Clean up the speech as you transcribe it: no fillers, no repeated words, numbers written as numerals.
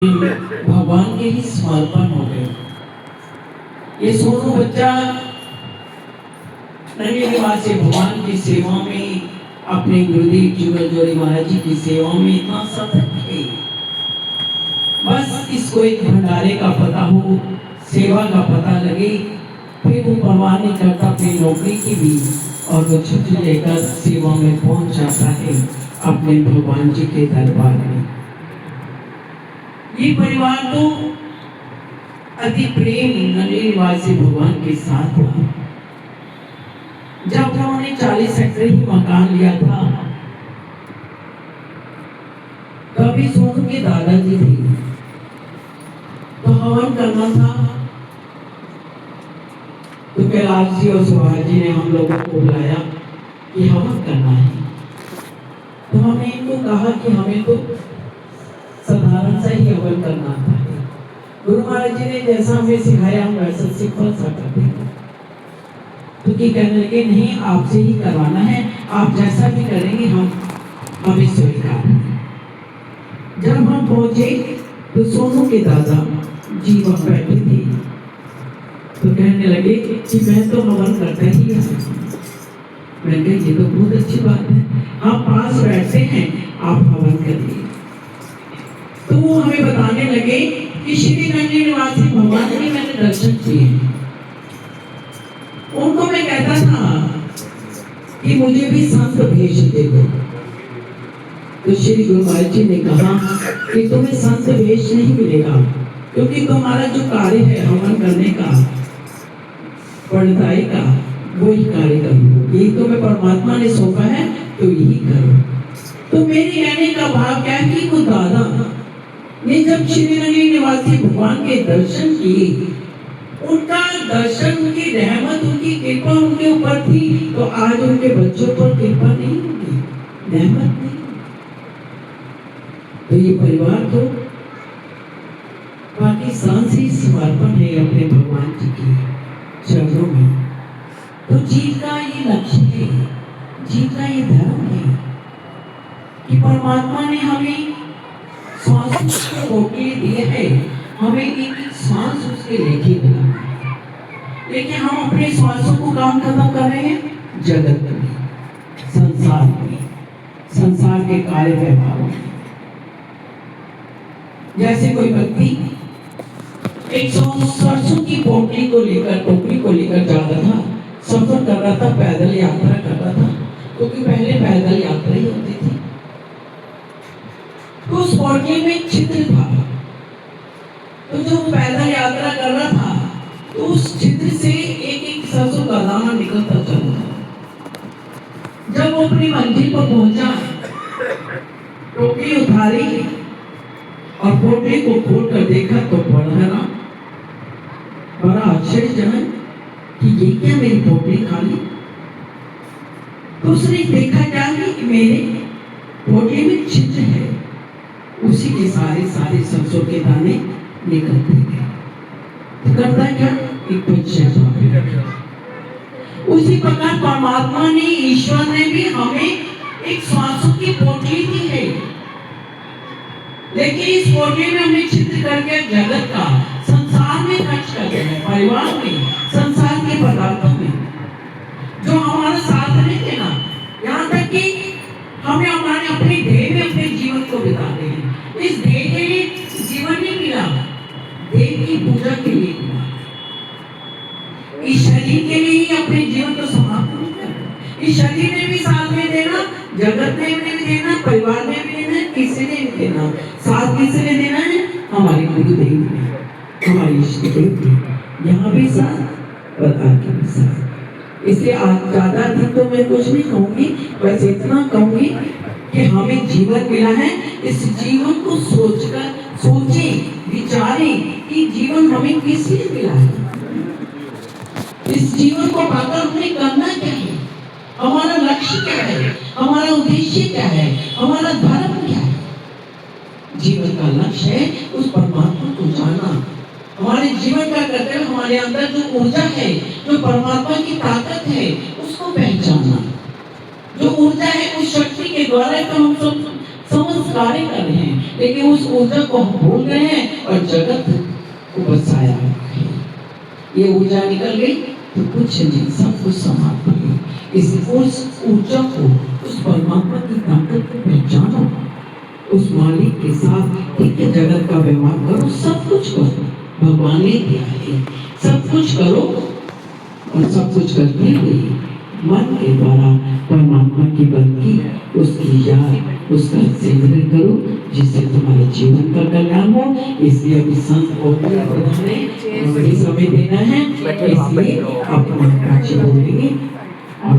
भगवान के ही समर्पण हो गए। ये सोनू बच्चा नन्हे निवासी भगवान की सेवा में, अपने गुरुदेव जुगल जोड़ी महाराज जी की सेवा में इतना सतत है। बस इसको एक भंडारे का पता हो, सेवा का पता लगे, फिर वो परवाह नहीं करता अपनी नौकरी की भी, और वो छुट्टी लेकर सेवा में पहुंच जाता है अपने भगवान जी के दरबार में। ये परिवार तो अति प्रेम नन्हे निवासी भगवान के साथ था। जब उन्होंने 40 एकड़ ही मकान लिया था, तभी सोनू के दादाजी थे, तो हवन करना था। तो कैलाश जी और सुभाष जी ने हम लोगों को बुलाया कि हवन करना है। तो हमने इनको कहा कि हमें तो साधारण सा ही हवन करना था। गुरु महाराज जी ने जैसा हमें सिखाया हम वैसा सिंपल सा करते हैं। तो क्या कहने लगे, नहीं आपसे ही करवाना है, आप जैसा भी करेंगे हमें स्वीकार है। जब हम पहुंचे तो सोनू के दादा जी वहां बैठे थे, तो कहने लगे कि मैं तो हवन करता ही है। मैंने कहा ये तो बहुत अच्छी बात है, आप पास बैठते हैं, आप हवन करिए। तो वो हमें बताने लगे कि श्री नन्हे निवासी भगवान के मैंने दर्शन किए। उनको मैं कहता था कि मुझे भी संत भेज दे दो। तो श्री गुरु महाराज जी ने कहा कि तुम्हें संत भेष नहीं मिलेगा, क्योंकि तुम्हारा जो कार्य है हवन करने का, पढ़ताई का, वही कार्य करो। यही तुम्हें परमात्मा ने सौंपा है, तो यही करो। तो मेरे कहने का भाव क्या है कि वो दादा ने जब श्री नन्हे निवासी भगवान के दर्शन किए, उनका दर्शन, उनकी रहमत, उनकी कृपा उनके ऊपर थी, तो आज उनके बच्चों पर कृपा नहीं होगी, रहमत नहीं। तो ये परिवार तो पाकिस्तान से समर्पण है अपने भगवान जी के चरणों में। तो जीव का ये लक्ष्य है, जीव का ये धर्म है कि परमात्मा ने हमें सांस के रोके दिए है, हमें एक एक सांस उसके लेके मिला। लेकिन हम अपने श्वासों को काम खत्म कर रहे हैं जगत में, संसार के कार्य व्यवहारों में। जैसे कोई व्यक्ति 100 सरसों की पोटली को लेकर, टोकरी को लेकर जा रहा था, सफर कर रहा था, पैदल यात्रा कर रहा था, क्योंकि पहले पैदल यात्रा ही होती थी। तो उस पोटली में छिद्र था, तो जो पैदल यात्रा कर रहा था, तो उस छिद्र से एक एक सरसों का दाना निकलता चला था। जब वो अपनी मंजिल पर पहुंचा, टोकरी उतारी और पोटली को खोल कर देखा, तो बड़ा आश्चर्यजनक कि ये क्या, मेरी पोटली खाली। तो उसने देखा क्या कि मेरे पोटली में छिद्र है, उसी के सारे सरसों के दाने निकलते गए। तो करता क्या, एक पश्चाताप। उसी प्रकार परमात्मा ने, ईश्वर ने भी हमें एक श्वासों की पोटली दी है, लेकिन इस पोटली में हमने छिद्र करके जगत का, संसार में खर्च कर दिया है, परिवार में, संसार के पदार्थों में, जो हमारा साथ नहीं देना। यहाँ तक कि हमें हमारे अपने देह में अपने जीवन को बिताते हैं। इस देह के लिए जीवन नहीं मिला, देह की पूजा के लिए मिला। इस शरीर के लिए ही अपने जीवन को समाप्त नहीं करना। इस शरीर में भी साथ में देना, जगत में भी देना, परिवार में भी देना, किसी ने भी देना। साथ किसने देना है, हमारे गुरुदेव ने, हमारे इष्ट देव ने। यहाँ भी साथ, प्रकार के भी साथ। इसलिए आज ज्यादा अधिक तो मैं कुछ नहीं कहूंगी, बस इतना कहूंगी कि हमें जीवन मिला है, इस जीवन को सोचें, विचारें कि जीवन हमें किस लिए मिला है। इस जीवन को पाकर हमें करना क्या है, हमारा लक्ष्य क्या है, हमारा उद्देश्य क्या है, हमारा धर्म क्या है। जीवन का लक्ष्य है उस परमात्मा को जानना। हमारे जीवन का कर्तव्य, हमारे अंदर जो ऊर्जा है, जो परमात्मा की ताकत है, उसको पहचानना। जो ऊर्जा है, उस शक्ति के द्वारा तो हम सब समस्त कार्य कर रहे हैं, लेकिन उस ऊर्जा को हम भूल गए हैं और जगत को बसाया। ये ऊर्जा निकल गई तो कुछ नहीं, सब कुछ समाप्त हो गया। उस ऊर्जा को, उस परमात्मा की ताकत को पहचानो, उस मालिक के साथ ठीक है जगत का व्यवहार करो, सब कुछ करो। भगवान ने दिया है, सब कुछ करो और सब कुछ करते हुए मन के द्वारा परमात्मा की बंदगी, उसकी याद, उसका सिमरन करो, जिससे तुम्हारे जीवन का कल्याण हो। इसलिए अभी संत को समय देना है, इसलिए अपना बोलेंगे और